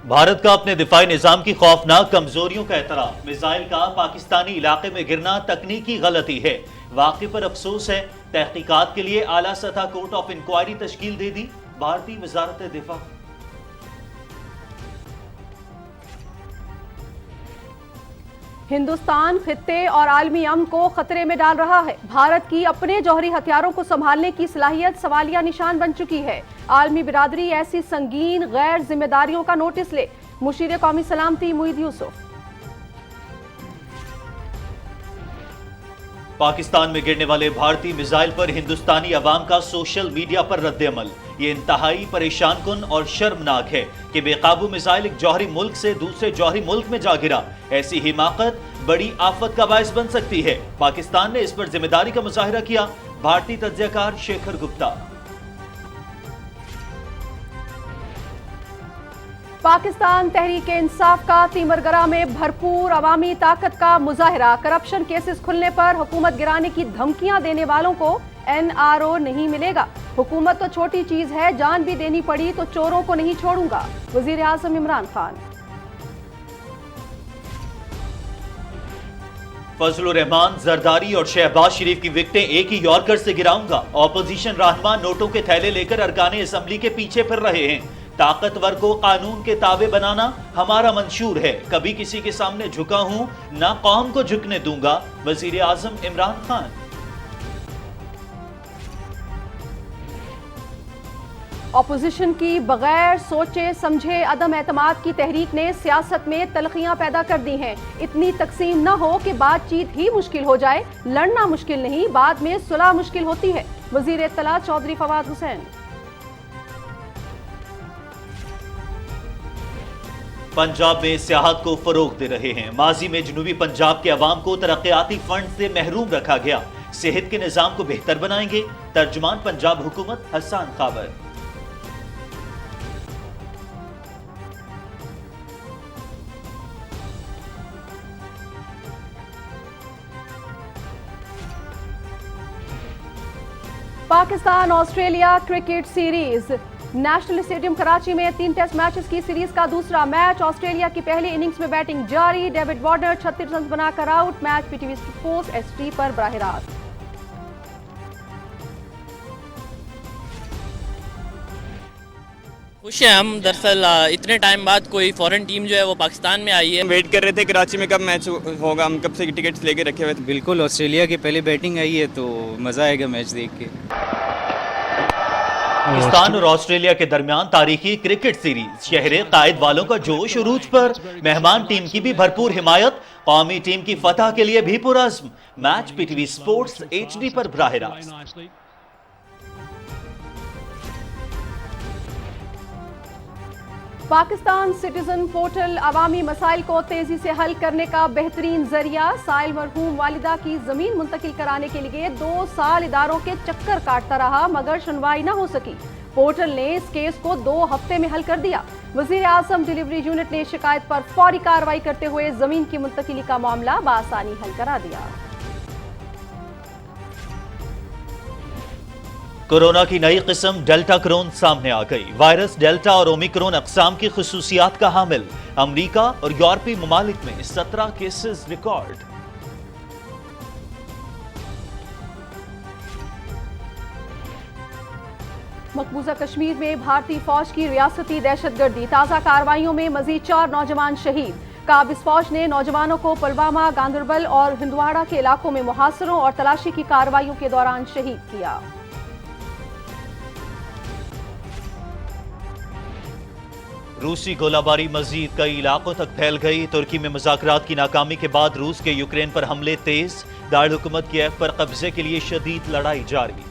بھارت کا اپنے دفاعی نظام کی خوفناک کمزوریوں کا اعتراف، میزائل کا پاکستانی علاقے میں گرنا تکنیکی غلطی ہے، واقعے پر افسوس ہے، تحقیقات کے لیے اعلیٰ سطح کورٹ آف انکوائری تشکیل دے دی، بھارتی وزارت دفاع۔ ہندوستان خطے اور عالمی امن کو خطرے میں ڈال رہا ہے، بھارت کی اپنے جوہری ہتھیاروں کو سنبھالنے کی صلاحیت سوالیہ نشان بن چکی ہے، عالمی برادری ایسی سنگین غیر ذمہ داریوں کا نوٹس لے، مشیر قومی سلامتی معید یوسف۔ پاکستان میں گرنے والے بھارتی میزائل پر ہندوستانی عوام کا سوشل میڈیا پر رد عمل، یہ انتہائی پریشان کن اور شرمناک ہے کہ بے قابو میزائل ایک جوہری ملک سے دوسرے جوہری ملک میں جا گرا، ایسی حماقت بڑی آفت کا باعث بن سکتی ہے، پاکستان نے اس پر ذمہ داری کا مظاہرہ کیا، بھارتی تجزیہ کار شیکھر گپتا۔ پاکستان تحریک انصاف کا تیمرگرہ میں بھرپور عوامی طاقت کا مظاہرہ، کرپشن کیسز کھلنے پر حکومت گرانے کی دھمکیاں دینے والوں کو NRO نہیں ملے گا، حکومت تو چھوٹی چیز ہے، جان بھی دینی پڑی تو چوروں کو نہیں چھوڑوں گا، وزیر اعظم عمران خان۔ فضل الرحمان، زرداری اور شہباز شریف کی وکٹیں ایک ہی یارکر سے گراؤں گا، اپوزیشن رہنما نوٹوں کے تھیلے لے کر ارکان اسمبلی کے پیچھے پھر رہے ہیں، طاقتور کو قانون کے تابع بنانا ہمارا منشور ہے، کبھی کسی کے سامنے جھکا ہوں نہ قوم کو جھکنے دوں گا، وزیر اعظم عمران خان۔ اپوزیشن کی بغیر سوچے سمجھے عدم اعتماد کی تحریک نے سیاست میں تلخیاں پیدا کر دی ہیں، اتنی تقسیم نہ ہو کہ بات چیت ہی مشکل ہو جائے، لڑنا مشکل نہیں، بعد میں صلح مشکل ہوتی ہے، وزیر اطلاع چودھری فواد حسین۔ پنجاب میں سیاحت کو فروغ دے رہے ہیں، ماضی میں جنوبی پنجاب کے عوام کو ترقیاتی فنڈ سے محروم رکھا گیا، صحت کے نظام کو بہتر بنائیں گے، ترجمان پنجاب حکومت Hassan Khawar. Pakistan Australia cricket series, national stadium Karachi میں 3 ٹیسٹ میچز کی سیریز کا دوسرا میچ، آسٹریلیا کی پہلی اننگز میں بیٹنگ جاری، ڈیوڈ وارنر 36 رنز بنا کر out, match PTV sports HD پر براہ راست۔ خوش ہیں ہم، دراصل اتنے ٹائم بعد کوئی فورن ٹیم جو ہے وہ پاکستان میں آئی ہے۔ ہم ویٹ کر رہے تھے کراچی میں کب میچ ہوگا، ہم کب سے ٹکٹس لے کے رکھے ہوئے تھے۔ بالکل، آسٹریلیا کی پہلی بیٹنگ آئی ہے تو مزہ آئے گا میچ دیکھ کے۔ پاکستان اور آسٹریلیا کے درمیان تاریخی کرکٹ سیریز، شہر قائد والوں کا جوش عروج پر، مہمان ٹیم کی بھی بھرپور حمایت، قومی ٹیم کی فتح کے لیے بھی پرعزم، میچ PTV سپورٹس HD پر براہ راست۔ پاکستان سٹیزن پورٹل عوامی مسائل کو تیزی سے حل کرنے کا بہترین ذریعہ، سائل مرحوم والدہ کی زمین منتقل کرانے کے لیے 2 سال اداروں کے چکر کاٹتا رہا مگر سنوائی نہ ہو سکی، پورٹل نے اس کیس کو 2 ہفتے میں حل کر دیا، وزیر اعظم ڈیلیوری یونٹ نے شکایت پر فوری کارروائی کرتے ہوئے زمین کی منتقلی کا معاملہ بآسانی حل کرا دیا۔ کورونا کی نئی قسم ڈیلٹا کرون سامنے آ گئی، وائرس ڈیلٹا اور اومیکرون اقسام کی خصوصیات کا حامل، امریکہ اور یورپی ممالک میں 17 کیسز ریکارڈ۔ مقبوضہ کشمیر میں بھارتی فوج کی ریاستی دہشت گردی، تازہ کارروائیوں میں مزید 4 نوجوان شہید، قابض فوج نے نوجوانوں کو پلوامہ، گاندربل اور ہندواڑہ کے علاقوں میں محاصروں اور تلاشی کی کارروائیوں کے دوران شہید کیا۔ روسی گولہ باری مزید کئی علاقوں تک پھیل گئی، ترکی میں مذاکرات کی ناکامی کے بعد روس کے یوکرین پر حملے تیز، دارالحکومت کیف پر قبضے کے لیے شدید لڑائی جاری۔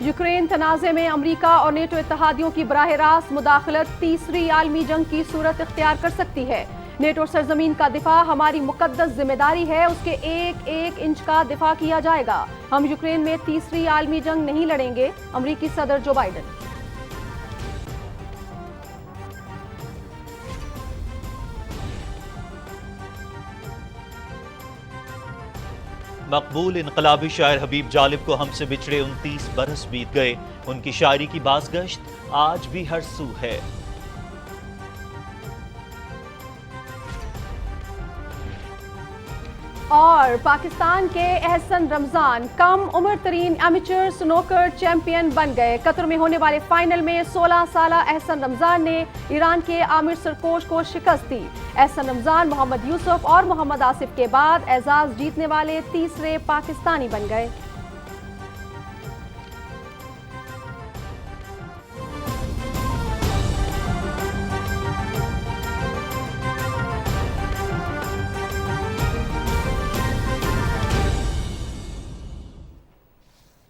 یوکرین تنازع میں امریکہ اور نیٹو اتحادیوں کی براہ راست مداخلت تیسری عالمی جنگ کی صورت اختیار کر سکتی ہے، نیٹو سرزمین کا دفاع ہماری مقدس ذمہ داری ہے، اس کے ایک ایک انچ کا دفاع کیا جائے گا، ہم یوکرین میں تیسری عالمی جنگ نہیں لڑیں گے، امریکی صدر جو بائیڈن۔ مقبول انقلابی شاعر حبیب جالب کو ہم سے بچھڑے 29 برس بیت گئے، ان کی شاعری کی بازگشت آج بھی ہر سو ہے۔ اور پاکستان کے احسن رمضان کم عمر ترین ایمیچر سنوکر چیمپئن بن گئے۔ قطر میں ہونے والے فائنل میں 16 سالہ احسن رمضان نے ایران کے عامر سرکوش کو شکست دی۔ احسن رمضان محمد یوسف اور محمد آصف کے بعد اعزاز جیتنے والے تیسرے پاکستانی بن گئے۔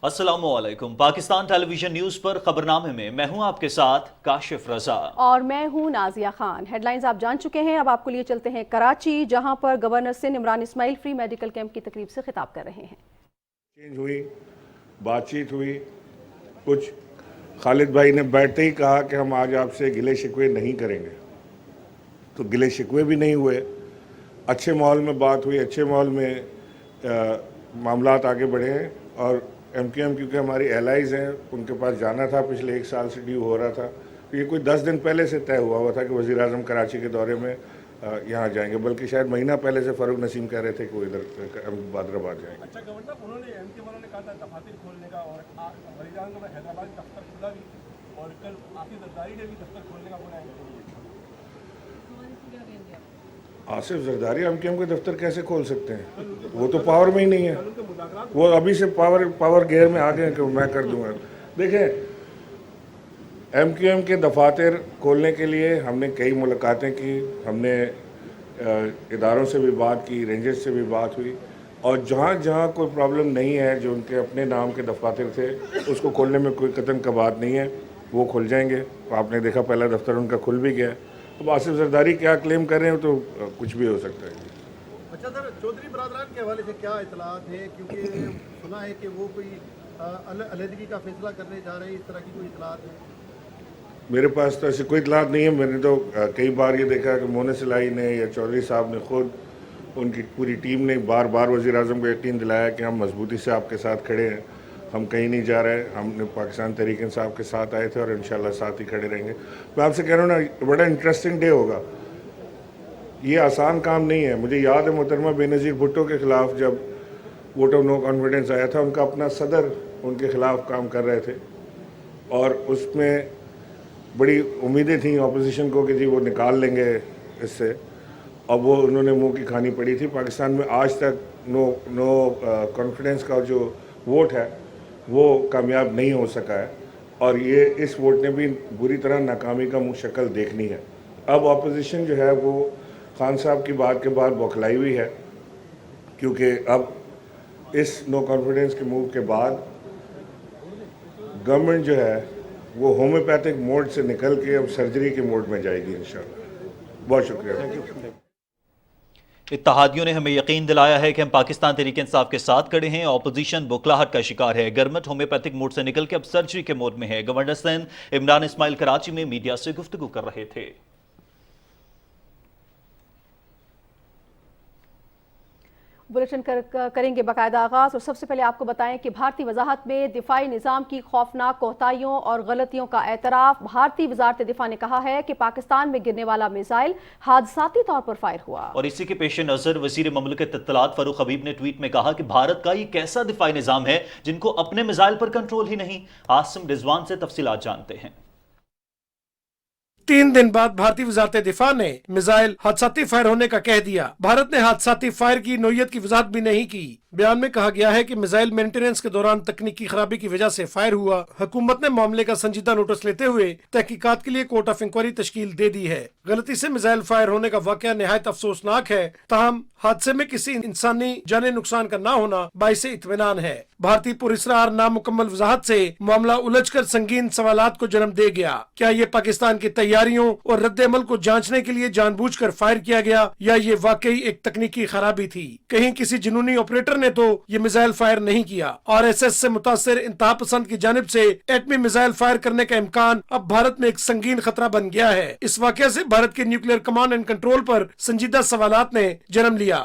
السلام علیکم، پاکستان ٹیلی ویژن نیوز پر خبرنامے میں میں ہوں آپ کے ساتھ کاشف رضا اور میں ہوں نازیہ خان۔ ہیڈ لائنز آپ جان چکے ہیں، اب آپ کو لیے چلتے ہیں کراچی، جہاں پر گورنر سندھ عمران اسماعیل فری میڈیکل کیمپ کی تقریب سے خطاب کر رہے ہیں۔ چینج ہوئی، بات چیت ہوئی، کچھ خالد بھائی نے بیٹھتے ہی کہا کہ ہم آج آپ سے گلے شکوے نہیں کریں گے، تو گلے شکوے بھی نہیں ہوئے، اچھے ماحول میں بات ہوئی، اچھے ماحول میں معاملات آگے بڑھے ہیں۔ اور ایم کیو ایم کیونکہ ہماری ایلائز ہیں، ان کے پاس جانا تھا، پچھلے 1 سال سے ڈیو ہو رہا تھا، یہ کوئی 10 دن پہلے سے طے ہوا تھا کہ وزیر اعظم کراچی کے دورے میں یہاں جائیں گے، بلکہ شاید مہینہ پہلے سے فاروق نسیم کہہ رہے تھے کہ وہ ادھر بادرآباد جائیں گے۔ اچھا گورنر، انہوں نے ایم کیو والوں نے کہا تھا دفاتر کھولنے کا، اور وزیر اعظم کا حیدرآباد دفتر کھلا بھی، اور کل آصف زرداری نے بھی دفتر کھولنے کا بولا ہے۔ Asif Zardari MQM کے دفتر کیسے کھول سکتے ہیں؟ وہ تو پاور میں ہی نہیں ہے، وہ ابھی سے پاور گیئر میں آ گئے ہیں کہ میں کر دوں گا۔ دیکھیں، ایم کیو ایم کے دفاتر کھولنے کے لیے ہم نے کئی ملاقاتیں کی، ہم نے اداروں سے بھی بات کی، رینجرز سے بھی بات ہوئی، اور جہاں جہاں کوئی پرابلم نہیں ہے، جو ان کے اپنے نام کے دفاتر تھے، اس کو کھولنے میں کوئی قطن کا بات نہیں ہے، وہ کھل جائیں گے۔ آپ نے دیکھا پہلا دفتر ان کا کھل بھی گیا۔ اب آصف زرداری کیا کلیم کر رہے ہیں تو کچھ بھی ہو سکتا ہے۔ اچھا سر، چودھری برادران کے حوالے سے کیا اطلاعات ہیں؟ کیونکہ سنا ہے کہ وہ کوئی علیحدگی کا فیصلہ کرنے جا رہے ہیں، اس طرح کی کوئی اطلاعات ہیں؟ میرے پاس تو ایسی کوئی اطلاعات نہیں ہے۔ میں نے تو کئی بار یہ دیکھا کہ مونس الہی نے یا چودھری صاحب نے خود، ان کی پوری ٹیم نے بار بار وزیر اعظم کو یقین دلایا کہ ہم مضبوطی سے آپ کے ساتھ کھڑے ہیں، ہم کہیں نہیں جا رہے، ہم نے پاکستان تحریک انصاف کے ساتھ آئے تھے اور انشاءاللہ ساتھ ہی کھڑے رہیں گے۔ میں آپ سے کہہ رہا ہوں نا، بڑا انٹرسٹنگ ڈے ہوگا، یہ آسان کام نہیں ہے۔ مجھے یاد ہے محترمہ بے نظیر بھٹو کے خلاف جب ووٹ آف نو کانفیڈنس آیا تھا، ان کا اپنا صدر ان کے خلاف کام کر رہے تھے، اور اس میں بڑی امیدیں تھیں اپوزیشن کو کہ جی وہ نکال لیں گے اس سے، اور وہ انہوں نے منہ کی کھانی پڑی تھی۔ پاکستان میں آج تک نو کانفیڈنس کا جو ووٹ ہے وہ کامیاب نہیں ہو سکا ہے، اور یہ اس ووٹ نے بھی بری طرح ناکامی کا منہ شکل دیکھنی ہے۔ اب اپوزیشن جو ہے وہ خان صاحب کی بات کے بعد بوکھلائی ہوئی ہے، کیونکہ اب اس نو کانفیڈنس کے موو کے بعد گورنمنٹ جو ہے وہ ہومیوپیتھک موڈ سے نکل کے اب سرجری کے موڈ میں جائے گی انشاءاللہ۔ بہت شکریہ۔ اتحادیوں نے ہمیں یقین دلایا ہے کہ ہم پاکستان تحریک انصاف کے ساتھ کھڑے ہیں، اپوزیشن بوکھلاہٹ کا شکار ہے، گورنمنٹ ہومیوپیتھک موڈ سے نکل کے اب سرجری کے موڈ میں ہے۔ گورنر سندھ عمران اسماعیل کراچی میں میڈیا سے گفتگو کر رہے تھے۔ بلیٹن کریں گے باقاعدہ آغاز، اور سب سے پہلے آپ کو بتائیں کہ بھارتی وزارت میں دفاعی نظام کی خوفناک کوتاہیوں اور غلطیوں کا اعتراف۔ بھارتی وزارت دفاع نے کہا ہے کہ پاکستان میں گرنے والا میزائل حادثاتی طور پر فائر ہوا، اور اسی کے پیش نظر وزیر مملکت اطلاعات فاروق حبیب نے ٹویٹ میں کہا کہ بھارت کا یہ کیسا دفاعی نظام ہے جن کو اپنے میزائل پر کنٹرول ہی نہیں۔ عاصم رضوان سے تفصیلات جانتے ہیں۔ 3 دن بعد بھارتی وزارت دفاع نے میزائل حادثاتی فائر ہونے کا کہہ دیا۔ بھارت نے حادثاتی فائر کی نوعیت کی وضاحت بھی نہیں کی۔ بیان میں کہا گیا ہے کہ میزائل مینٹیننس کے دوران تکنیکی خرابی کی وجہ سے فائر ہوا۔ حکومت نے معاملے کا سنجیدہ نوٹس لیتے ہوئے تحقیقات کے لیے کورٹ آف انکوائری تشکیل دے دی ہے۔ غلطی سے میزائل فائر ہونے کا واقعہ نہایت افسوسناک ہے، تاہم حادثے میں کسی انسانی جانی نقصان کا نہ ہونا باعث اطمینان ہے۔ بھارتی پراسرار نامکمل وضاحت سے معاملہ الجھ کر سنگین سوالات کو جنم دے گیا۔ کیا یہ پاکستان کی تیاریوں اور رد عمل کو جانچنے کے لیے جان بوجھ کر فائر کیا گیا، یا یہ واقعی ایک تکنیکی خرابی تھی؟ کہیں کسی جنونی آپریٹر نے تو یہ میزائل فائر نہیں کیا۔ آر ایس ایس سے متاثر انتہا پسند کی جانب سے ایٹمی میزائل فائر کرنے کا امکان اب بھارت میں ایک سنگین خطرہ بن گیا ہے۔ اس واقعہ سے بھارت کے نیوکلیئر کمانڈ اینڈ کنٹرول پر سنجیدہ سوالات نے جنم لیا۔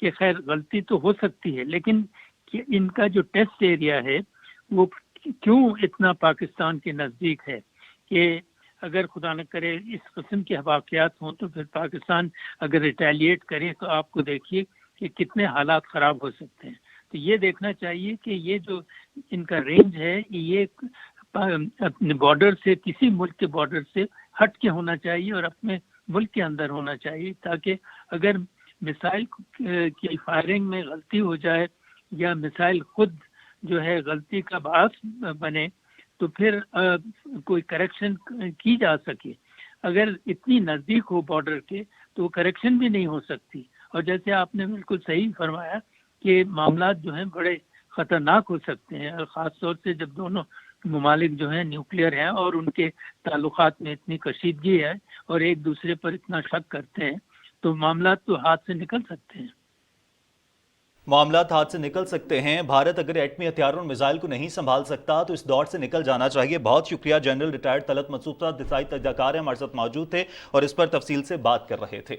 کہ خیر غلطی تو ہو سکتی ہے، لیکن ان کا جو ٹیسٹ ایریا ہے وہ کیوں اتنا پاکستان کے نزدیک ہے کہ اگر خدا نہ کرے اس قسم کے واقعات ہوں تو پھر پاکستان اگر ریٹیلیٹ کرے تو آپ کو دیکھیے کہ کتنے حالات خراب ہو سکتے ہیں. تو یہ دیکھنا چاہیے کہ یہ جو ان کا رینج ہے یہ اپنے بارڈر سے، کسی ملک کے بارڈر سے ہٹ کے ہونا چاہیے اور اپنے ملک کے اندر ہونا چاہیے، تاکہ اگر میسائل کی فائرنگ میں غلطی ہو جائے یا میسائل خود جو ہے غلطی کا باعث بنے تو پھر کوئی کریکشن کی جا سکے. اگر اتنی نزدیک ہو بارڈر کے تو وہ کریکشن بھی نہیں ہو سکتی. اور جیسے آپ نے بالکل صحیح فرمایا کہ معاملات جو ہیں بڑے خطرناک ہو سکتے ہیں، اور خاص طور سے جب دونوں ممالک جو ہیں نیوکلیئر ہیں اور ان کے تعلقات میں اتنی کشیدگی ہے اور ایک دوسرے پر اتنا شک کرتے ہیں تو معاملات تو ہاتھ سے نکل سکتے ہیں. معاملات ہاتھ سے نکل سکتے ہیں. بھارت اگر ایٹمی ہتھیاروں اور میزائل کو نہیں سنبھال سکتا تو اس دور سے نکل جانا چاہیے. بہت شکریہ. جنرل ریٹائرڈ طلعت مسعود صاحب دفاعی تجزیہ کار ہیں، ہمارے ساتھ موجود تھے اور اس پر تفصیل سے بات کر رہے تھے.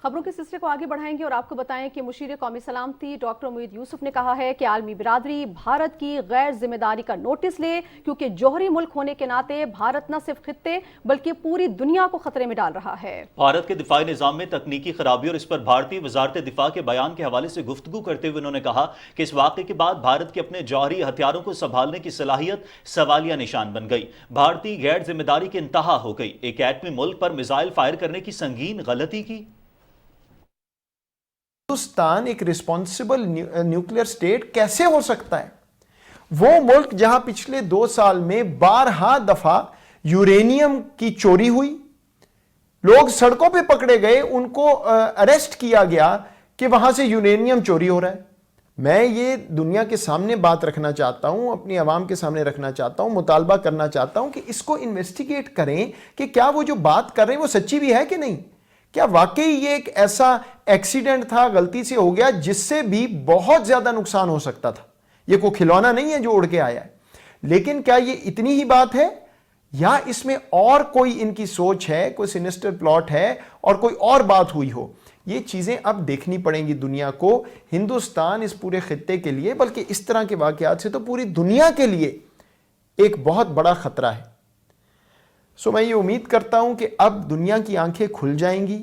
خبروں کے سلسلے کو آگے بڑھائیں گے اور آپ کو بتائیں کہ مشیر قومی سلامتی ڈاکٹر امید یوسف نے کہا ہے کہ عالمی برادری بھارت کی غیر ذمہ داری کا نوٹس لے، کیونکہ جوہری ملک ہونے کے ناطے بھارت نہ صرف خطے بلکہ پوری دنیا کو خطرے میں ڈال رہا ہے. بھارت کے دفاعی نظام میں تکنیکی خرابی اور اس پر بھارتی وزارت دفاع کے بیان کے حوالے سے گفتگو کرتے ہوئے انہوں نے کہا کہ اس واقعے کے بعد بھارت کے اپنے جوہری ہتھیاروں کو سنبھالنے کی صلاحیت سوالیہ نشان بن گئی. بھارتی غیر ذمہ داری کی انتہا ہو گئی. ایک ایٹمی ملک پر میزائل فائر کرنے کی سنگین غلطی کی. ہندوستان ایک ریسپانسبل نیوکلیئر سٹیٹ کیسے ہو سکتا ہے؟ وہ ملک جہاں پچھلے 2 سال میں 12 دفعہ یورینیم کی چوری ہوئی، لوگ سڑکوں پہ پکڑے گئے، ان کو اریسٹ کیا گیا کہ وہاں سے یورینیم چوری ہو رہا ہے. میں یہ دنیا کے سامنے بات رکھنا چاہتا ہوں، اپنی عوام کے سامنے رکھنا چاہتا ہوں، مطالبہ کرنا چاہتا ہوں کہ اس کو انویسٹیگیٹ کریں کہ کیا وہ جو بات کر رہے ہیں وہ سچی بھی ہے کہ نہیں. کیا واقعی یہ ایک ایسا ایکسیڈنٹ تھا، غلطی سے ہو گیا جس سے بھی بہت زیادہ نقصان ہو سکتا تھا؟ یہ کوئی کھلونا نہیں ہے جو اڑ کے آیا ہے. لیکن کیا یہ اتنی ہی بات ہے یا اس میں اور کوئی ان کی سوچ ہے، کوئی سینسٹر پلاٹ ہے اور کوئی اور بات ہوئی ہو؟ یہ چیزیں اب دیکھنی پڑیں گی دنیا کو. ہندوستان اس پورے خطے کے لیے بلکہ اس طرح کے واقعات سے تو پوری دنیا کے لیے ایک بہت بڑا خطرہ ہے. میں یہ امید کرتا ہوں کہ اب دنیا کی آنکھیں کھل جائیں گی.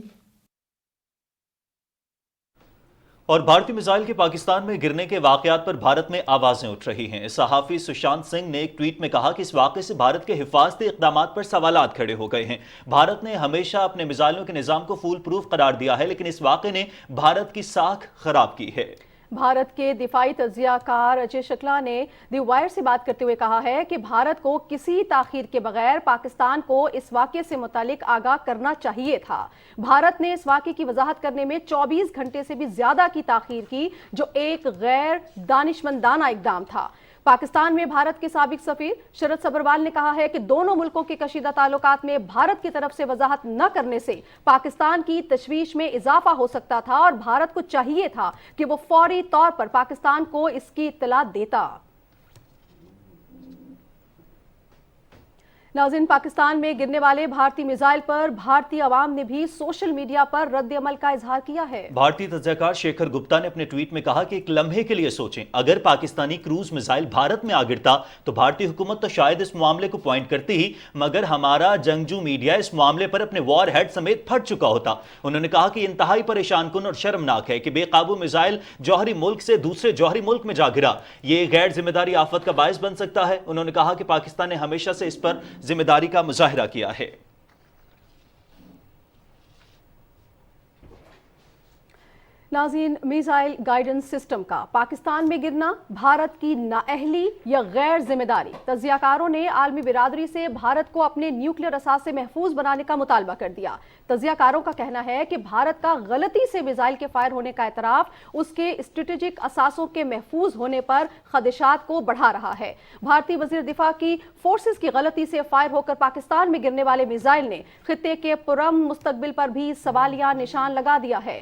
اور بھارتی میزائل کے پاکستان میں گرنے کے واقعات پر بھارت میں آوازیں اٹھ رہی ہیں. صحافی سشانت سنگھ نے ایک ٹویٹ میں کہا کہ اس واقعے سے بھارت کے حفاظتی اقدامات پر سوالات کھڑے ہو گئے ہیں. بھارت نے ہمیشہ اپنے میزائلوں کے نظام کو فول پروف قرار دیا ہے، لیکن اس واقعے نے بھارت کی ساکھ خراب کی ہے. بھارت کے دفاعی تجزیہ کار اجے شکلا نے دی وائر سے بات کرتے ہوئے کہا ہے کہ بھارت کو کسی تاخیر کے بغیر پاکستان کو اس واقعے سے متعلق آگاہ کرنا چاہیے تھا. بھارت نے اس واقعے کی وضاحت کرنے میں 24 گھنٹے سے بھی زیادہ کی تاخیر کی، جو ایک غیر دانشمندانہ اقدام تھا. پاکستان میں بھارت کے سابق سفیر شرد سبروال نے کہا ہے کہ دونوں ملکوں کے کشیدہ تعلقات میں بھارت کی طرف سے وضاحت نہ کرنے سے پاکستان کی تشویش میں اضافہ ہو سکتا تھا اور بھارت کو چاہیے تھا کہ وہ فوری طور پر پاکستان کو اس کی اطلاع دیتا. ناظرین، پاکستان میں گرنے والے بھارتی میزائل پر بھارتی عوام نے بھی سوشل میڈیا پر رد عمل کا اظہار کیا ہے. بھارتی تجزیہ کار شیکھر گپتا نے اپنے ٹویٹ میں کہا کہ ایک لمحے کے لیے سوچیں، اگر پاکستانی کروز میزائل بھارت میں آ گرتا تو بھارتی حکومت تو شاید اس معاملے کو پوائنٹ کرتی ہی، مگر ہمارا جنگجو میڈیا اس معاملے پر اپنے وار ہیڈ سمیت پھٹ چکا ہوتا. انہوں نے کہا کہ انتہائی پریشان کن اور شرمناک ہے کہ بے قابو میزائل جوہری ملک سے دوسرے جوہری ملک میں جا گرا. یہ غیر ذمہ داری آفت کا باعث بن سکتا ہے. انہوں نے کہا کہ پاکستان نے ہمیشہ سے اس پر ذمہ داری کا مظاہرہ کیا ہے. ناظرین، میزائل گائیڈنس سسٹم کا پاکستان میں گرنا بھارت کی نااہلی یا غیر ذمہ داری؟ تجزیہ کاروں نے عالمی برادری سے بھارت کو اپنے نیوکلیئر اثاثے محفوظ بنانے کا مطالبہ کر دیا. تجزیہ کاروں کا کہنا ہے کہ بھارت کا غلطی سے میزائل کے فائر ہونے کا اعتراف اس کے اسٹریٹجک اثاثوں کے محفوظ ہونے پر خدشات کو بڑھا رہا ہے. بھارتی وزیر دفاع کی فورسز کی غلطی سے فائر ہو کر پاکستان میں گرنے والے میزائل نے خطے کے پرامن مستقبل پر بھی سوالیہ نشان لگا دیا ہے.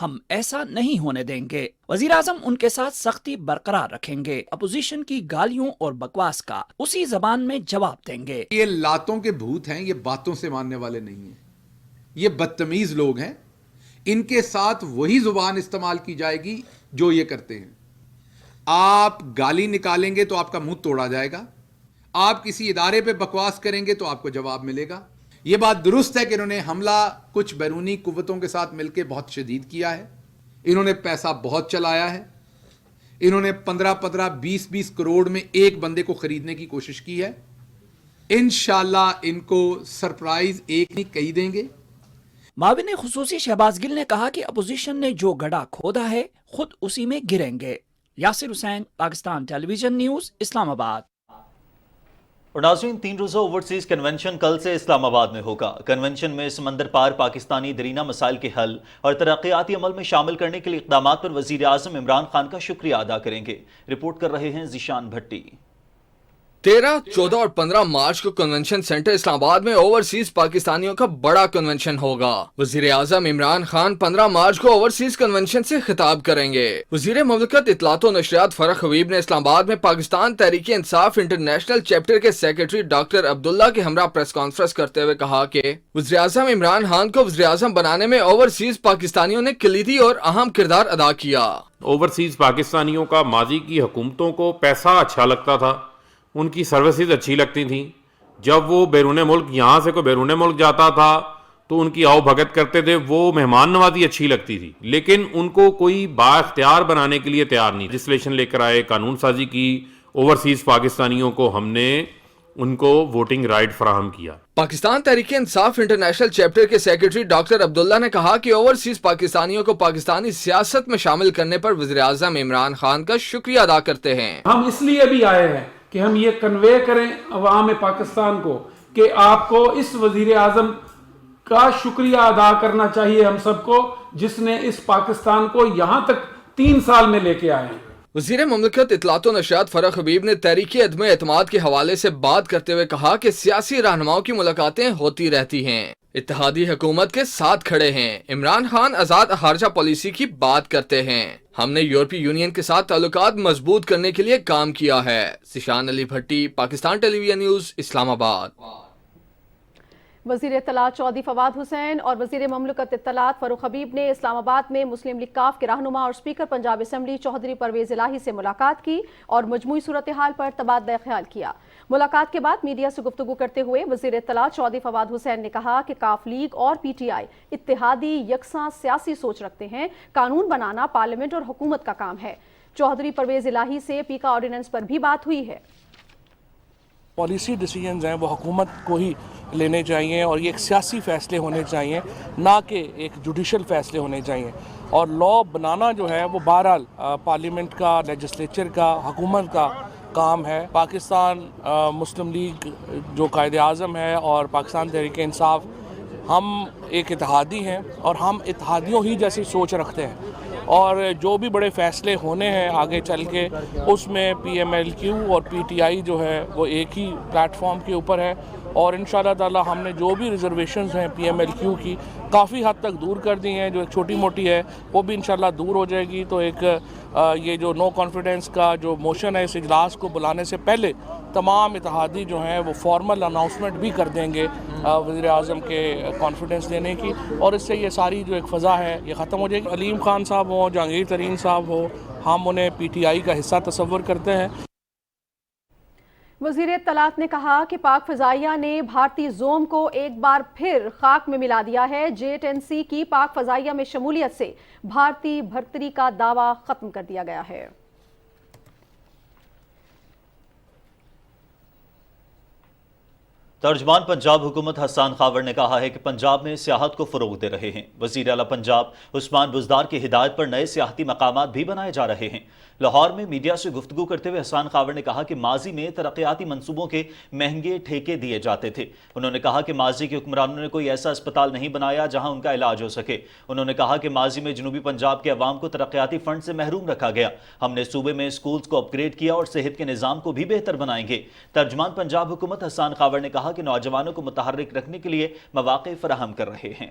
ہم ایسا نہیں ہونے دیں گے۔ وزیر اعظم ان کے ساتھ سختی برقرار رکھیں گے، اپوزیشن کی گالیوں اور بکواس کا اسی زبان میں جواب دیں گے۔ یہ لاتوں کے بھوت ہیں، یہ باتوں سے ماننے والے نہیں ہیں، یہ بدتمیز لوگ ہیں، ان کے ساتھ وہی زبان استعمال کی جائے گی جو یہ کرتے ہیں۔ آپ گالی نکالیں گے تو آپ کا منہ توڑا جائے گا، آپ کسی ادارے پہ بکواس کریں گے تو آپ کو جواب ملے گا۔ یہ بات درست ہے کہ انہوں نے حملہ کچھ بیرونی قوتوں کے ساتھ مل کے بہت شدید کیا ہے، انہوں نے پیسہ بہت چلایا ہے، انہوں نے 15 20 کروڑ میں ایک بندے کو خریدنے کی کوشش کی ہے۔ انشاءاللہ ان کو سرپرائز ایک نہیں کئی دیں گے۔ معاون خصوصی شہباز گل نے کہا کہ اپوزیشن نے جو گڑھا کھودا ہے خود اسی میں گریں گے۔ یاسر حسین، پاکستان ٹیلی ویژن نیوز، اسلام آباد۔ اور ناظرین، 3 روزہ اوورسیز کنونشن کل سے اسلام آباد میں ہوگا۔ کنونشن میں سمندر پار پاکستانی دیرینہ مسائل کے حل اور ترقیاتی عمل میں شامل کرنے کے لیے اقدامات پر وزیر اعظم عمران خان کا شکریہ ادا کریں گے۔ رپورٹ کر رہے ہیں ذیشان بھٹی۔ 13، 14 اور 15 مارچ کو کنونشن سینٹر اسلام آباد میں اوورسیز پاکستانیوں کا بڑا کنونشن ہوگا۔ وزیر اعظم عمران خان 15 مارچ کو اوورسیز کنونشن سے خطاب کریں گے۔ وزیر مملکت اطلاعات و نشریات فرح حبیب نے اسلام آباد میں پاکستان تحریک انصاف انٹرنیشنل چیپٹر کے سیکرٹری ڈاکٹر عبداللہ کے ہمراہ پریس کانفرنس کرتے ہوئے کہا کہ وزیر اعظم عمران خان کو وزیر اعظم بنانے میں اوورسیز پاکستانیوں نے کلیدی اور اہم کردار ادا کیا۔ اوورسیز پاکستانیوں کا ماضی کی حکومتوں کو پیسہ اچھا لگتا تھا، ان کی سروسز اچھی لگتی تھیں۔ جب وہ بیرون ملک، یہاں سے کوئی بیرون ملک جاتا تھا تو ان کی آؤ بھگت کرتے تھے، وہ مہمان نوازی اچھی لگتی تھی، لیکن ان کو کوئی با اختیار بنانے کے لیے تیار نہیں۔ لیجسلیشن لے کر آئے، قانون سازی کی، اوورسیز پاکستانیوں کو ہم نے ان کو ووٹنگ رائٹ فراہم کیا۔ پاکستان تحریک انصاف انٹرنیشنل چیپٹر کے سیکرٹری ڈاکٹر عبداللہ نے کہا کہ اوورسیز پاکستانیوں کو پاکستانی سیاست میں شامل کرنے پر وزیر اعظم عمران خان کا شکریہ ادا کرتے ہیں۔ ہم اس لیے بھی آئے ہیں کہ ہم یہ کنوے کریں عوام پاکستان کو کہ آپ کو اس وزیر اعظم کا شکریہ ادا کرنا چاہیے ہم سب کو، جس نے اس پاکستان کو یہاں تک 3 سال میں لے کے آئے ہیں۔ وزیر مملکت اطلاعات و نشریات فرح حبیب نے تحریک عدم اعتماد کے حوالے سے بات کرتے ہوئے کہا کہ سیاسی رہنماؤں کی ملاقاتیں ہوتی رہتی ہیں، اتحادی حکومت کے ساتھ کھڑے ہیں۔ عمران خان آزاد خارجہ پالیسی کی بات کرتے ہیں۔ ہم نے یورپی یونین کے ساتھ تعلقات مضبوط کرنے کے لیے کام کیا ہے۔ ذیشان علی بھٹی، پاکستان ٹیلی ویژن نیوز، اسلام آباد۔ وزیر اطلاعات چودھری فواد حسین اور وزیر مملکت اطلاعات فاروق حبیب نے اسلام آباد میں مسلم لیگ کاف کے رہنما اور اسپیکر پنجاب اسمبلی چودھری پرویز الہی سے ملاقات کی اور مجموعی صورتحال پر تبادلہ خیال کیا۔ ملاقات کے بعد میڈیا سے گفتگو کرتے ہوئے وزیر اطلاعات چودھری فواد حسین نے کہا کہ کاف لیگ اور پی ٹی آئی اتحادی یکساں سیاسی سوچ رکھتے ہیں، قانون بنانا پارلیمنٹ اور حکومت کا کام ہے۔ چودھری پرویز الہی سے پی کا آرڈیننس پر بھی بات ہوئی ہے۔ پالیسی ڈیسیجنز ہیں وہ حکومت کو ہی لینے چاہیے اور یہ ایک سیاسی فیصلے ہونے چاہیے، نہ کہ ایک جوڈیشل فیصلے ہونے چاہیے، اور لا بنانا جو ہے وہ بہرحال پارلیمنٹ کا، لیجسلیچر کا، حکومت کا کام ہے۔ پاکستان مسلم لیگ جو قائد اعظم ہے اور پاکستان تحریک انصاف، ہم ایک اتحادی ہیں اور ہم اتحادیوں ہی جیسی سوچ رکھتے ہیں، اور جو بھی بڑے فیصلے ہونے ہیں آگے چل کے اس میں پی ایم ایل کیو اور پی ٹی آئی جو ہے وہ ایک ہی پلیٹ فارم کے اوپر ہے، اور انشاءاللہ تعالی ہم نے جو بھی ریزرویشنز ہیں پی ایم ایل کیو کی کافی حد تک دور کر دی ہیں، جو ایک چھوٹی موٹی ہے وہ بھی انشاءاللہ دور ہو جائے گی۔ تو ایک یہ جو نو کانفیڈنس کا جو موشن ہے اس اجلاس کو بلانے سے پہلے تمام اتحادی جو ہیں وہ فارمل اناؤنسمنٹ بھی کر دیں گے وزیر اعظم کے کانفیڈنس دینے کی، اور اس سے یہ ساری جو ایک فضا ہے یہ ختم ہو جائے گی۔ علیم خان صاحب ہوں، جہانگیر ترین صاحب ہو، ہم انہیں پی ٹی آئی کا حصہ تصور کرتے ہیں۔ وزیر اطلاعات نے کہا کہ پاک فضائیہ نے بھارتی زوم کو ایک بار پھر خاک میں ملا دیا ہے۔ J10C کی پاک فضائیہ میں شمولیت سے بھارتی برتری کا دعویٰ ختم کر دیا گیا ہے۔ ترجمان پنجاب حکومت حسان خاور نے کہا ہے کہ پنجاب میں سیاحت کو فروغ دے رہے ہیں۔ وزیر اعلیٰ پنجاب عثمان بزدار کی ہدایت پر نئے سیاحتی مقامات بھی بنائے جا رہے ہیں۔ لاہور میں میڈیا سے گفتگو کرتے ہوئے حسان خاور نے کہا کہ ماضی میں ترقیاتی منصوبوں کے مہنگے ٹھیکے دیے جاتے تھے۔ انہوں نے کہا کہ ماضی کے حکمرانوں نے کوئی ایسا اسپتال نہیں بنایا جہاں ان کا علاج ہو سکے۔ انہوں نے کہا کہ ماضی میں جنوبی پنجاب کے عوام کو ترقیاتی فنڈ سے محروم رکھا گیا۔ ہم نے صوبے میں اسکولز کو اپ گریڈ کیا اور صحت کے نظام کو بھی بہتر بنائیں گے۔ ترجمان پنجاب حکومت حسان خاور نے کہا کہ نوجوانوں کو متحرک رکھنے کے لیے مواقع فراہم کر رہے ہیں۔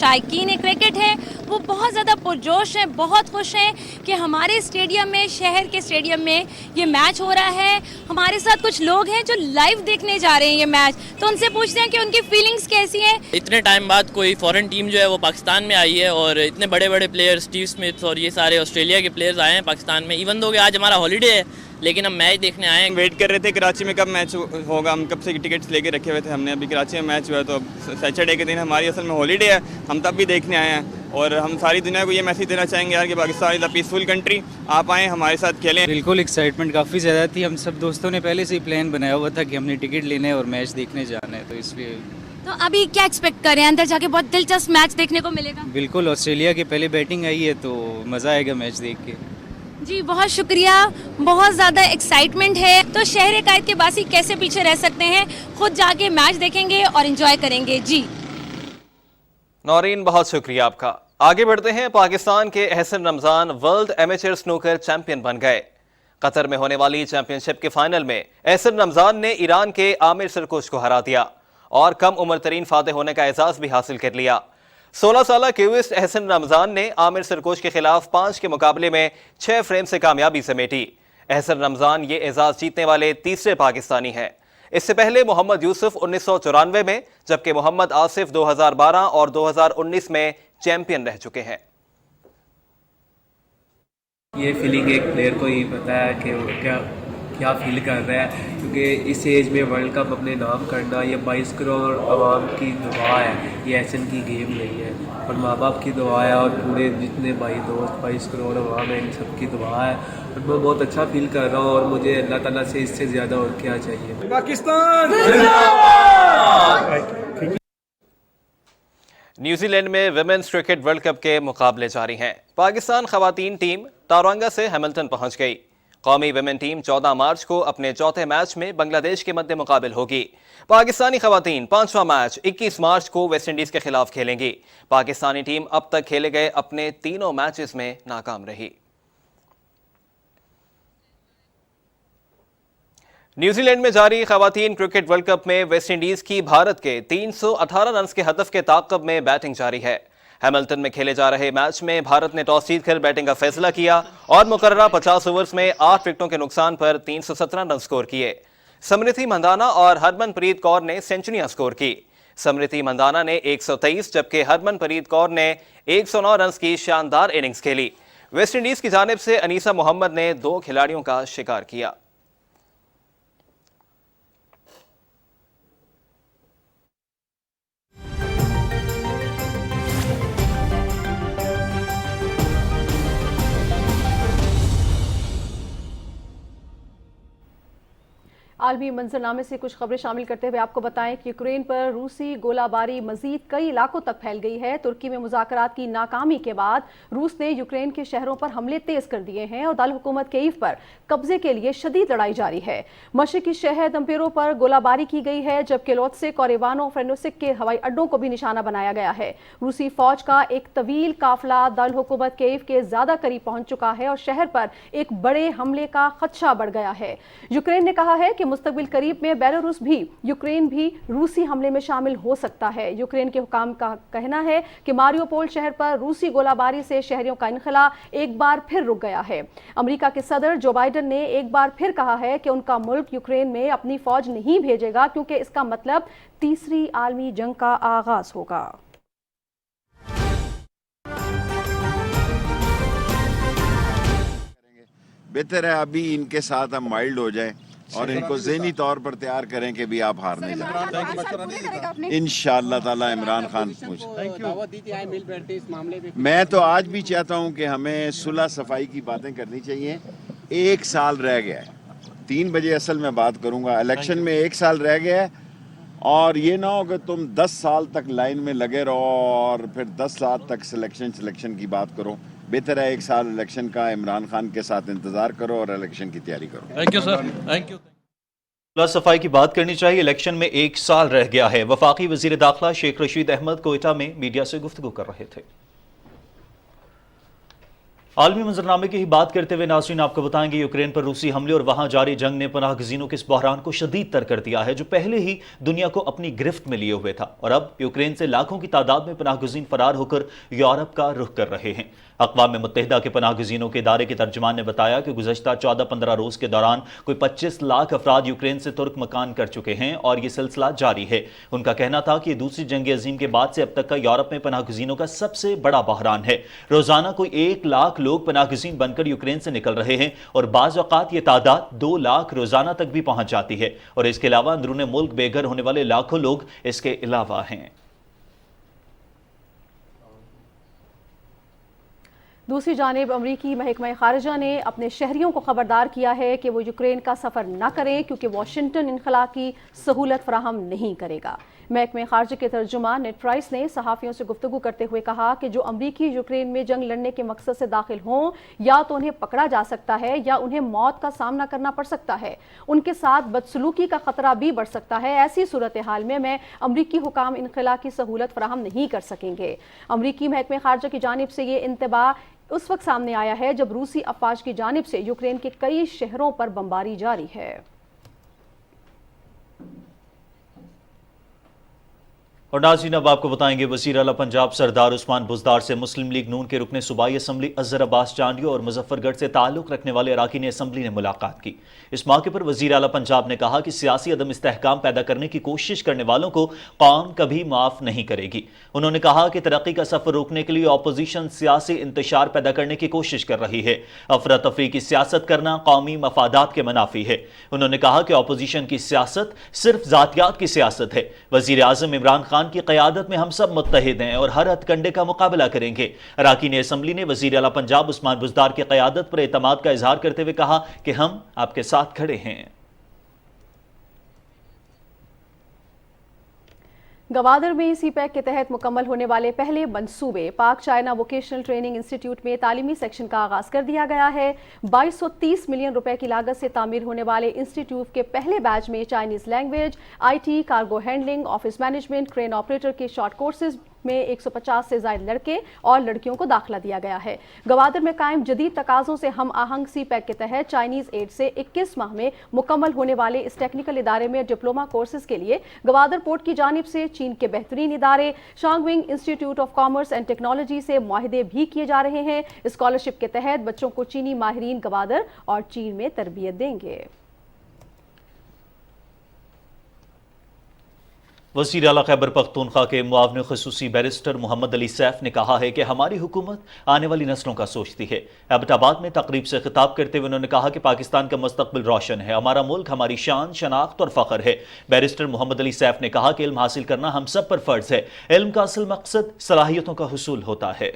شائقین کرکٹ ہیں وہ بہت زیادہ پرجوش ہیں, بہت خوش ہیں کہ ہمارے اسٹیڈیم میں, شہر کے اسٹیڈیم میں یہ میچ ہو رہا ہے. ہمارے ساتھ کچھ لوگ ہیں جو لائیو دیکھنے جا رہے ہیں یہ میچ, تو ان سے پوچھتے ہیں کہ ان کی فیلنگز کیسی ہیں. اتنے ٹائم بعد کوئی فورن ٹیم جو ہے وہ پاکستان میں آئی ہے اور اتنے بڑے بڑے پلیئر اسٹیو اسمتھ اور یہ سارے آسٹریلیا کے پلیئرز آئے ہیں پاکستان میں. ایون دو کہ آج ہمارا ہالیڈے ہے لیکن ہم میچ دیکھنے آئے ہیں. ویٹ کر رہے تھے کراچی میں کب میچ ہوگا, ہم کب سے ٹکٹس لے کے رکھے ہوئے تھے ہم نے. ابھی کراچی میں میچ ہوا ہے تو سیٹرڈے کے دن ہماری اصل میں ہالیڈے ہے, ہم تب بھی دیکھنے آئے ہیں. اور ہم ساری دنیا کو یہ میسیج دینا چاہیں گے یار کہ پاکستان از اے پیسفل کنٹری, آپ آئیں ہمارے ساتھ کھیلیں. بالکل ایکسائٹمنٹ کافی زیادہ تھی. ہم سب دوستوں نے پہلے سے ہی پلان بنایا ہوا تھا کہ ہم نے ٹکٹ لینے اور میچ دیکھنے جانا ہے, تو اس لیے. تو ابھی کیا ایکسپیکٹ کر رہے ہیں, اندر جا کے بہت دلچسپ میچ دیکھنے کو ملے گا؟ بالکل, آسٹریلیا کی پہلے بیٹنگ آئی ہے تو مزہ آئے گا میچ دیکھ کے. جی بہت شکریہ, بہت زیادہ ایکسائٹمنٹ ہے. تو شہر قائد کے باسی کیسے پیچھے رہ سکتے ہیں, خود جا کے میچ دیکھیں گے اور انجوائے کریں گے. جی نورین بہت شکریہ آپ کا. آگے بڑھتے ہیں. پاکستان کے احسن رمضان ورلڈ ایمیچر سنوکر چیمپئن بن گئے. قطر میں ہونے والی چیمپئن شپ کے فائنل میں احسن رمضان نے ایران کے عامر سرکوش کو ہرا دیا اور کم عمر ترین فاتح ہونے کا اعزاز بھی حاصل کر لیا. 16 سالہ کیوسٹ احسن رمضان نے عامر سرکوش کے خلاف 5 کے مقابلے میں 6 فریم سے کامیابی سمیٹی. احسن رمضان یہ اعزاز جیتنے والے تیسرے پاکستانی ہیں. اس سے پہلے محمد یوسف 1994 میں, جبکہ محمد آصف 2012 اور 2019 میں چیمپئن رہ چکے ہیں. یہ فیلنگ ایک پلیئر کو ہی پتہ ہے کہ وہ کیا فیل کر رہا ہے, کیونکہ اس ایج میں ورلڈ کپ اپنے نام کرنا یہ 22 کروڑ عوام کی دعا ہے. یہ ایسن کی گیم نہیں ہے اور ماں باپ کی دعا ہے اور پورے جتنے بھائی دوست 22 کروڑ عوام ہے ان سب کی دعا ہے. اور میں بہت اچھا فیل کر رہا ہوں اور مجھے اللہ تعالیٰ سے اس سے زیادہ اور کیا چاہیے. پاکستان نیوزی لینڈ میں ویمنز کرکٹ ورلڈ کپ کے مقابلے جاری ہیں. پاکستان خواتین ٹیم تارانگا سے ہیملٹن پہنچ گئی. قومی ویمن ٹیم 14 مارچ کو اپنے چوتھے میچ میں بنگلہ دیش کے مد مقابل ہوگی. پاکستانی خواتین 5واں میچ 21 مارچ کو ویسٹ انڈیز کے خلاف کھیلیں گی. پاکستانی ٹیم اب تک کھیلے گئے اپنے تینوں میچز میں ناکام رہی. نیوزی لینڈ میں جاری خواتین کرکٹ ورلڈ کپ میں ویسٹ انڈیز کی بھارت کے 318 رنز کے ہدف کے تعاقب میں بیٹنگ جاری ہے. ہیملٹن میں کھیلے جا رہے میچ میں بھارت نے ٹاس جیت کر بیٹنگ کا فیصلہ کیا اور مقررہ 50 اوورز میں 8 وکٹوں کے نقصان پر 317 رن سکور کیے. سمرتی مندانا اور ہرمن پریت کور نے سینچریاں سکور کی. سمرتی مندانا نے 123 جبکہ ہرمن پریت کور نے 109 رنز کی شاندار اننگز کھیلی. ویسٹ انڈیز کی جانب سے انیسہ محمد نے 2 کھلاڑیوں کا شکار کیا. عالمی منظرنامے سے کچھ خبریں شامل کرتے ہوئے آپ کو بتائیں کہ یوکرین پر روسی گولہ باری مزید کئی علاقوں تک پھیل گئی ہے. ترکی میں مذاکرات کی ناکامی کے بعد روس نے یوکرین کے شہروں پر حملے تیز کر دیے ہیں اور دارالحکومت کیف پر قبضے کے لیے شدید لڑائی جاری ہے. مشرقی شہر دمپیرو پر گولہ باری کی گئی ہے جبکہ لوتسک اور ایوانو فرینوسک کے ہوائی اڈوں کو بھی نشانہ بنایا گیا ہے. روسی فوج کا ایک طویل قافلہ دارالحکومت کیف کے زیادہ قریب پہنچ چکا ہے اور شہر پر ایک بڑے حملے کا خدشہ بڑھ گیا ہے. یوکرین نے کہا ہے کہ مستقبل قریب میں بیلاروس بھی یوکرین بھی روسی حملے میں شامل ہو سکتا ہے. یوکرین کے حکام کا کہنا ہے کہ ماریوپول شہر پر روسی گولہ باری سے شہریوں کا انخلا ایک بار پھر رک گیا ہے. امریکہ کے صدر جو بائیڈن نے ایک بار پھر کہا ہے کہ ان کا ملک یوکرین میں اپنی فوج نہیں بھیجے گا کیونکہ اس کا مطلب تیسری عالمی جنگ کا آغاز ہوگا. بہتر ہے ابھی ان کے ساتھ ہم مائلڈ ہو جائیں اور ان کو ذہنی طور پر تیار کریں کہ بھی آپ ہارنے جائیں. انشاءاللہ تعالی عمران خان میں تو آج بھی چاہتا ہوں کہ ہمیں صلح صفائی کی باتیں کرنی چاہیے. 1 سال رہ گیا ہے, 3 بجے اصل میں بات کروں گا. الیکشن میں 1 سال رہ گیا ہے اور یہ نہ ہو کہ تم 10 سال تک لائن میں لگے رہو اور پھر 10 سال تک سلیکشن کی بات کرو. بہتر ہے 1 سال الیکشن کا عمران خان کے ساتھ انتظار کرو اور الیکشن کی تیاری کرو. Thank you sir. Thank you. صفائی کی بات کرنی چاہیے. الیکشن میں 1 سال رہ گیا ہے. وفاقی وزیر داخلہ شیخ رشید احمد کوئٹہ میں میڈیا سے گفتگو کر رہے تھے. عالمی منظرنامے کی ہی بات کرتے ہوئے ناظرین آپ کو بتائیں گے یوکرین پر روسی حملے اور وہاں جاری جنگ نے پناہ گزینوں کے اس بحران کو شدید تر کر دیا ہے جو پہلے ہی دنیا کو اپنی گرفت میں لیے ہوئے تھا، اور اب یوکرین سے لاکھوں کی تعداد میں پناہ گزین فرار ہو کر یورپ کا رخ کر رہے ہیں۔ اقوام متحدہ کے پناہ گزینوں کے ادارے کے ترجمان نے بتایا کہ گزشتہ 14-15 روز کے دوران کوئی 25 لاکھ افراد یوکرین سے ترک مکان کر چکے ہیں اور یہ سلسلہ جاری ہے۔ ان کا کہنا تھا کہ یہ دوسری جنگ عظیم کے بعد سے اب تک کا یورپ میں پناہ گزینوں کا سب سے بڑا بحران ہے۔ روزانہ کوئی 1 لاکھ لوگ پناہ گزین بن کر یوکرین سے نکل رہے ہیں اور بعض اوقات یہ تعداد 2 لاکھ روزانہ تک بھی پہنچ جاتی ہے، اور اس کے علاوہ اندرون ملک بے گھر ہونے والے لاکھوں لوگ اس کے علاوہ ہیں۔ دوسری جانب امریکی محکمہ خارجہ نے اپنے شہریوں کو خبردار کیا ہے کہ وہ یوکرین کا سفر نہ کریں کیونکہ واشنگٹن انخلا کی سہولت فراہم نہیں کرے گا۔ محکمہ خارجہ کے ترجمان نیڈ پرائس نے صحافیوں سے گفتگو کرتے ہوئے کہا کہ جو امریکی یوکرین میں جنگ لڑنے کے مقصد سے داخل ہوں یا تو انہیں پکڑا جا سکتا ہے یا انہیں موت کا سامنا کرنا پڑ سکتا ہے، ان کے ساتھ بدسلوکی کا خطرہ بھی بڑھ سکتا ہے۔ ایسی صورتحال میں امریکی حکام انخلا کی سہولت فراہم نہیں کر سکیں گے۔ امریکی محکمہ خارجہ کی جانب سے یہ انتباہ اس وقت سامنے آیا ہے جب روسی افواج کی جانب سے یوکرین کے کئی شہروں پر بمباری جاری ہے۔ اور ناظرین اب آپ کو بتائیں گے وزیر اعلیٰ پنجاب سردار عثمان بزدار سے مسلم لیگ نون کے رکن صوبائی اسمبلی اظہر عباس چانڈیو اور مظفر گڑھ سے تعلق رکھنے والے اراکین اسمبلی نے ملاقات کی۔ اس موقع پر وزیر اعلیٰ پنجاب نے کہا کہ سیاسی عدم استحکام پیدا کرنے کی کوشش کرنے والوں کو قوم کبھی معاف نہیں کرے گی۔ انہوں نے کہا کہ ترقی کا سفر روکنے کے لیے اپوزیشن سیاسی انتشار پیدا کرنے کی کوشش کر رہی ہے۔ افراتفری کی سیاست کرنا قومی مفادات کے منافی ہے۔ انہوں نے کہا کہ اپوزیشن کی سیاست صرف ذاتیات کی سیاست ہے۔ وزیر اعظم عمران خان کی قیادت میں ہم سب متحد ہیں اور ہر ہتھ کنڈے کا مقابلہ کریں گے۔ اراکین اسمبلی نے وزیر اعلیٰ پنجاب عثمان بزدار کی قیادت پر اعتماد کا اظہار کرتے ہوئے کہا کہ ہم آپ کے ساتھ کھڑے ہیں۔ گوادر میں سی پیک کے تحت مکمل ہونے والے پہلے منصوبے پاک چائنا ووکیشنل ٹریننگ انسٹیٹیوٹ میں تعلیمی سیکشن کا آغاز کر دیا گیا ہے۔ 2230 ملین روپے کی لاگت سے تعمیر ہونے والے انسٹیٹیوٹ کے پہلے بیچ میں Chinese language, IT، cargo handling, office management, crane operator کے شارٹ کورسز میں 150 سے زائد لڑکے اور لڑکیوں کو داخلہ دیا گیا ہے۔ گوادر میں قائم جدید تقاضوں سے ہم آہنگ سی پیک کے تحت چائنیز ایڈ سے 21 ماہ میں مکمل ہونے والے اس ٹیکنیکل ادارے میں ڈپلوما کورسز کے لیے گوادر پورٹ کی جانب سے چین کے بہترین ادارے Shangong institute of commerce and technology سے معاہدے بھی کیے جا رہے ہیں۔ اسکالرشپ کے تحت بچوں کو چینی ماہرین گوادر اور چین میں تربیت دیں گے۔ وزیر اعلیٰ خیبر پختونخوا کے معاون خصوصی بیرسٹر محمد علی سیف نے کہا ہے کہ ہماری حکومت آنے والی نسلوں کا سوچتی ہے۔ ایبٹ آباد میں تقریب سے خطاب کرتے ہوئے انہوں نے کہا کہ پاکستان کا مستقبل روشن ہے، ہمارا ملک ہماری شان، شناخت اور فخر ہے۔ بیرسٹر محمد علی سیف نے کہا کہ علم حاصل کرنا ہم سب پر فرض ہے۔ علم کا اصل مقصد صلاحیتوں کا حصول ہوتا ہے۔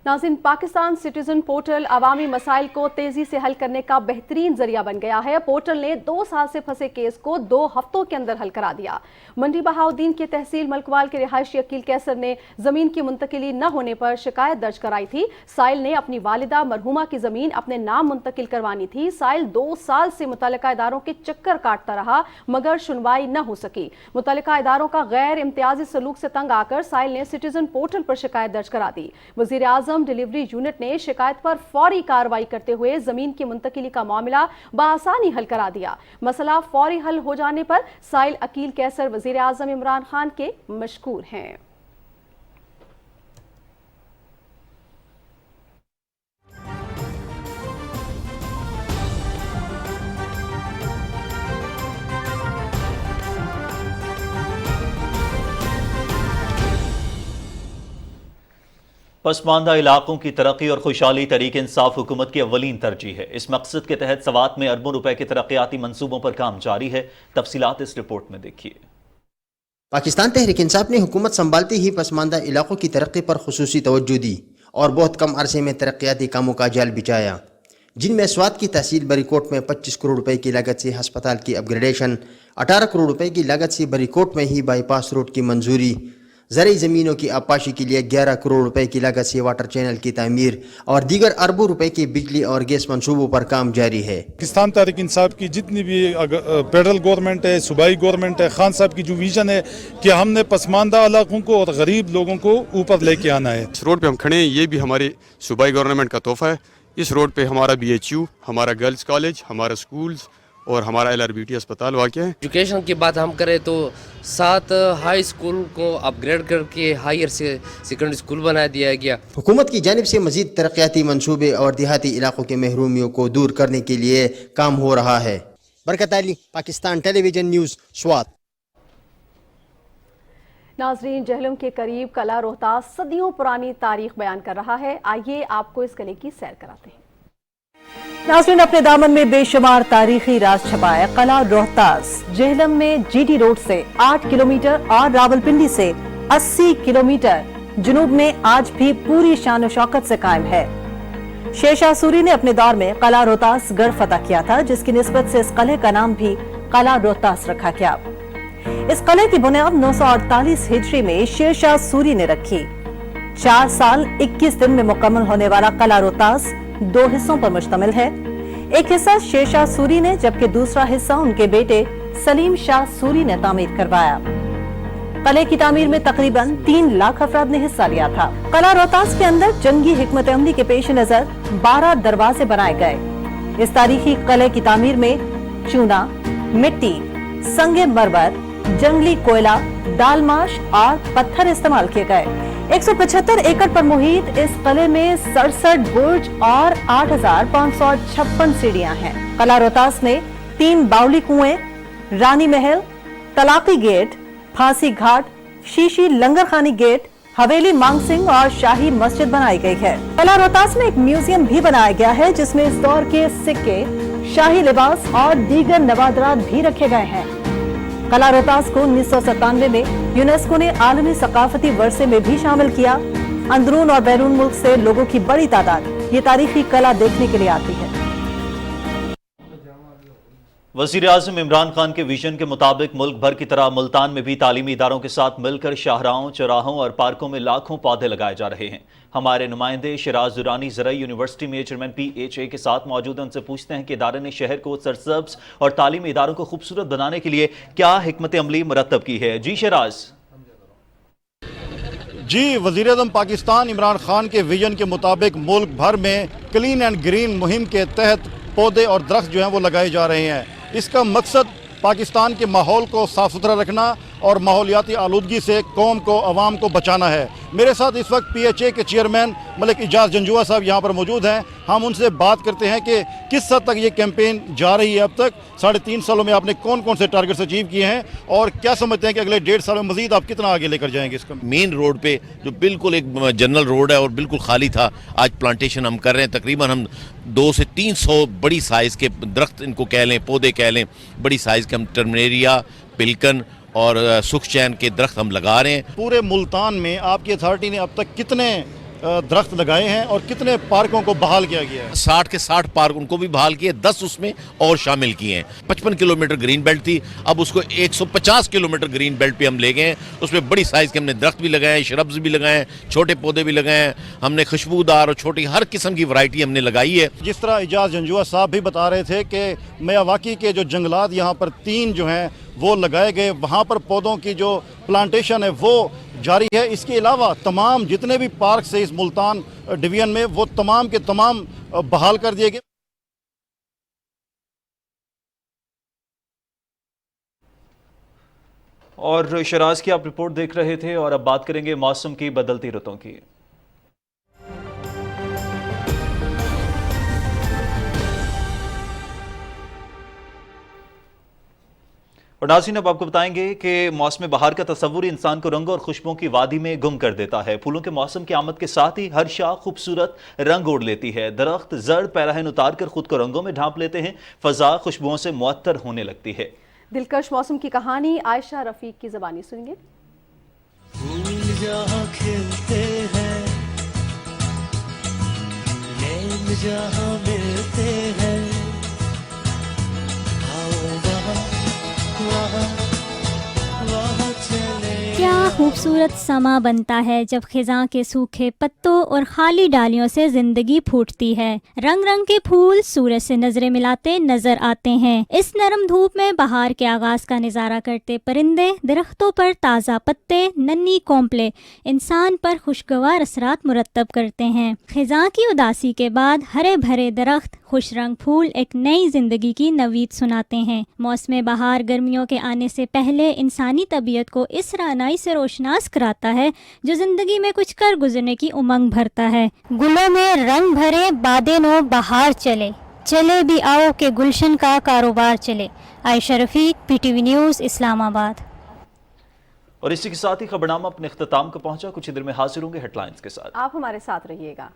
ناظرین، پاکستان سٹیزن پورٹل عوامی مسائل کو تیزی سے حل کرنے کا بہترین ذریعہ بن گیا ہے۔ پورٹل نے 2 سال سے پھنسے کیس کو 2 ہفتوں کے اندر حل کرا دیا۔ منڈی بہاؤدین کی تحصیل ملکوال کے رہائشی عقیل کیسر نے زمین کی منتقلی نہ ہونے پر شکایت درج کرائی تھی۔ سائل نے اپنی والدہ مرحومہ کی زمین اپنے نام منتقل کروانی تھی۔ سائل 2 سال سے متعلقہ اداروں کے چکر کاٹتا رہا مگر سنوائی نہ ہو سکی۔ متعلقہ اداروں کا غیر امتیازی سلوک سے تنگ آ کر سائل نے سٹیزن پورٹل پر شکایت درج کرا دی۔ وزیر اعظم ڈیلیوری یونٹ نے شکایت پر فوری کارروائی کرتے ہوئے زمین کی منتقلی کا معاملہ بآسانی حل کرا دیا۔ مسئلہ فوری حل ہو جانے پر سائل عقیل کیسر وزیر اعظم عمران خان کے مشکور ہیں۔ پسماندہ علاقوں کی ترقی اور خوشحالی تحریک انصاف حکومت کی اولین ترجیح ہے۔ اس مقصد کے تحت سوات میں اربوں روپے کے ترقیاتی منصوبوں پر کام جاری ہے۔ تفصیلات اس رپورٹ میں دیکھیے۔ پاکستان تحریک انصاف نے حکومت سنبھالتے ہی پسماندہ علاقوں کی ترقی پر خصوصی توجہ دی اور بہت کم عرصے میں ترقیاتی کاموں کا جال بچھایا، جن میں سوات کی تحصیل بری کوٹ میں 25 کروڑ روپے کی لاگت سے ہسپتال کی اپ گریڈیشن، 18 کروڑ روپے کی لاگت سے بری کوٹ میں ہی بائی پاس روڈ کی منظوری، زرعی زمینوں کی آبپاشی کے لیے 11 کروڑ روپے کی لاگت سے واٹر چینل کی تعمیر اور دیگر اربوں روپے کے بجلی اور گیس منصوبوں پر کام جاری ہے۔ پاکستان تحریک انصاف کی جتنی بھی فیڈرل گورنمنٹ ہے، صوبائی گورنمنٹ ہے، خان صاحب کی جو ویژن ہے کہ ہم نے پسماندہ علاقوں کو اور غریب لوگوں کو اوپر لے کے آنا ہے۔ اس روڈ پہ ہم کھڑے ہیں، یہ بھی ہماری صوبائی گورنمنٹ کا تحفہ ہے۔ اس روڈ پہ ہمارا BHU، ہمارا گرلز کالج، ہمارا سکولز اور ہمارا LRBT اسپتال واقع ہے۔ ایجوکیشن کی بات ہم کریں تو 7 ہائی اسکول کو اپ گریڈ کر کے ہائر سیکنڈری اسکول بنا دیا گیا۔ حکومت کی جانب سے مزید ترقیاتی منصوبے اور دیہاتی علاقوں کے محرومیوں کو دور کرنے کے لیے کام ہو رہا ہے۔ برکت علی، پاکستان ٹیلی ویژن نیوز، سوات۔ ناظرین، جہلم کے قریب قلعہ روہتاس صدیوں پرانی تاریخ بیان کر رہا ہے، آئیے آپ کو اس قلعے کی سیر کراتے ہیں۔ ناظرین، اپنے دامن میں بے شمار تاریخی راز چھپائے قلعہ روہتاس جہلم میں GT روڈ سے 8 کلومیٹر اور راولپنڈی سے 80 کلومیٹر جنوب میں آج بھی پوری شان و شوکت سے قائم ہے۔ شیر شاہ سوری نے اپنے دور میں قلعہ روہتاس گڑھ فتح کیا تھا، جس کی نسبت سے اس قلعے کا نام بھی قلعہ روہتاس رکھا گیا۔ اس قلعے کی بنیاد 948 ہجری میں شیر شاہ سوری نے رکھی۔ 4 سال 21 دن میں مکمل ہونے والا قلعہ روہتاس 2 حصوں پر مشتمل ہے۔ ایک حصہ شیر شاہ سوری نے، جبکہ دوسرا حصہ ان کے بیٹے سلیم شاہ سوری نے تعمیر کروایا۔ قلعے کی تعمیر میں تقریباً 3 لاکھ افراد نے حصہ لیا تھا۔ قلعہ روہتاس کے اندر جنگی حکمت عملی کے پیش نظر 12 دروازے بنائے گئے۔ اس تاریخی قلعے کی تعمیر میں چونا، مٹی، سنگ مرمر، جنگلی کوئلہ، ڈال ماش اور پتھر استعمال کیے گئے۔ 175 ایکڑ پر محیط اس قلعے میں 67 برج اور 8556 سیڑھیاں ہیں۔ قلعہ روہتاس میں 3 باولی کنویں، رانی محل، طلاقی گیٹ، پھانسی گھاٹ، شیشی لنگر خانی گیٹ، حویلی مانگ سنگھ اور شاہی مسجد بنائی گئی ہے۔ قلعہ روہتاس میں ایک میوزیم بھی بنایا گیا ہے، جس میں اس دور کے سکے، شاہی لباس اور دیگر نوادرات بھی رکھے گئے ہیں۔ قلعہ روہتاس کو 1997 میں یونیسکو نے عالمی ثقافتی ورثے میں بھی شامل کیا۔ اندرون اور بیرون ملک سے لوگوں کی بڑی تعداد یہ تاریخی قلعہ دیکھنے کے لیے آتی ہے۔ وزیر اعظم عمران خان کے ویژن کے مطابق ملک بھر کی طرح ملتان میں بھی تعلیمی اداروں کے ساتھ مل کر شاہراہوں، چوراہوں اور پارکوں میں لاکھوں پودے لگائے جا رہے ہیں۔ ہمارے نمائندے شراز درانی زرعی یونیورسٹی میں چیئرمین PHA کے ساتھ موجود ہیں، ان سے پوچھتے ہیں کہ ادارے نے شہر کو سرسبز اور تعلیمی اداروں کو خوبصورت بنانے کے لیے کیا حکمت عملی مرتب کی ہے۔ جی شراز۔ جی، وزیر اعظم پاکستان عمران خان کے ویژن کے مطابق ملک بھر میں کلین اینڈ گرین مہم کے تحت پودے اور درخت جو ہیں وہ لگائے جا رہے ہیں۔ اس کا مقصد پاکستان کے ماحول کو صاف ستھرا رکھنا اور ماحولیاتی آلودگی سے قوم کو، عوام کو بچانا ہے۔ میرے ساتھ اس وقت PHA کے چیئرمین ملک اعجاز جنجوعہ صاحب یہاں پر موجود ہیں۔ ہم ان سے بات کرتے ہیں کہ کس حد تک یہ کیمپین جا رہی ہے، اب تک 3.5 سالوں میں آپ نے کون کون سے ٹارگٹس اچیو کیے ہیں اور کیا سمجھتے ہیں کہ اگلے 1.5 سال میں مزید آپ کتنا آگے لے کر جائیں گے اس کا؟ مین روڈ پہ جو بالکل ایک جنرل روڈ ہے اور بالکل خالی تھا، آج پلانٹیشن ہم کر رہے ہیں۔ تقریباً ہم 200 سے 300 بڑی سائز کے درخت ان کو کہہ لیں، پودے کہہ لیں، بڑی سائز کے ہم ٹرمنیریا، پلکن اور سکھ چین کے درخت ہم لگا رہے ہیں۔ پورے ملتان میں آپ کی اتھارٹی نے اب تک کتنے درخت لگائے ہیں اور کتنے پارکوں کو بحال کیا گیا ہے؟ 60 کے 60 پارک ان کو بھی بحال کیے، 10 اس میں اور شامل کیے ہیں۔ 55 کلومیٹر گرین بیلٹ تھی، اب اس کو 150 کلومیٹر گرین بیلٹ پہ ہم لے گئے ہیں۔ اس میں بڑی سائز کے ہم نے درخت بھی لگائے ہیں، شربز بھی لگائے ہیں، چھوٹے پودے بھی لگائے ہیں۔ ہم نے خوشبودار اور چھوٹی ہر قسم کی ورائٹی ہم نے لگائی ہے۔ جس طرح اعجاز جنجوعہ صاحب بھی بتا رہے تھے کہ میاواکی کے جو جنگلات یہاں پر 3 جو ہیں وہ لگائے گئے، وہاں پر پودوں کی جو پلانٹیشن ہے وہ جاری ہے۔ اس کے علاوہ تمام جتنے بھی پارک سے اس ملتان ڈویژن میں وہ تمام کے تمام بحال کر دیے گئے۔ اور شراز کی آپ رپورٹ دیکھ رہے تھے اور اب بات کریں گے موسم کی بدلتی رتوں کی۔ اور ناظرین، اب آپ کو بتائیں گے کہ موسم بہار کا تصور انسان کو رنگوں اور خوشبوؤں کی وادی میں گم کر دیتا ہے۔ پھولوں کے موسم کی آمد کے ساتھ ہی ہر شاخ خوبصورت رنگ اوڑھ لیتی ہے، درخت زرد پیراہن اتار کر خود کو رنگوں میں ڈھانپ لیتے ہیں، فضا خوشبوؤں سے معطر ہونے لگتی ہے۔ دلکش موسم کی کہانی عائشہ رفیق کی زبانی سنیں گے۔ پھول جہاں کھلتے ہیں، نیم جہاں ملتے ہیں، کیا خوبصورت سما بنتا ہے جب خزاں کے سوکھے پتوں اور خالی ڈالیوں سے زندگی پھوٹتی ہے۔ رنگ رنگ کے پھول سورج سے نظریں ملاتے نظر آتے ہیں۔ اس نرم دھوپ میں بہار کے آغاز کا نظارہ کرتے پرندے، درختوں پر تازہ پتے، ننھی کونپلے انسان پر خوشگوار اثرات مرتب کرتے ہیں۔ خزاں کی اداسی کے بعد ہرے بھرے درخت، خوش رنگ پھول ایک نئی زندگی کی نوید سناتے ہیں۔ موسم بہار گرمیوں کے آنے سے پہلے انسانی طبیعت کو اس رعنائی سے روشناس کراتا ہے جو زندگی میں کچھ کر گزرنے کی امنگ بھرتا ہے۔ گلوں میں رنگ بھرے بادے نو بہار چلے، چلے بھی آؤ کہ گلشن کا کاروبار چلے۔ عائشہ رفیق، پی ٹی وی نیوز، اسلام آباد۔ اور اسی کے ساتھ ہی خبرنامہ اپنے اختتام کو پہنچا۔ کچھ ہی دیر میں حاضر ہوں گے ہیڈ لائنز کے ساتھ، آپ ہمارے ساتھ رہیے گا۔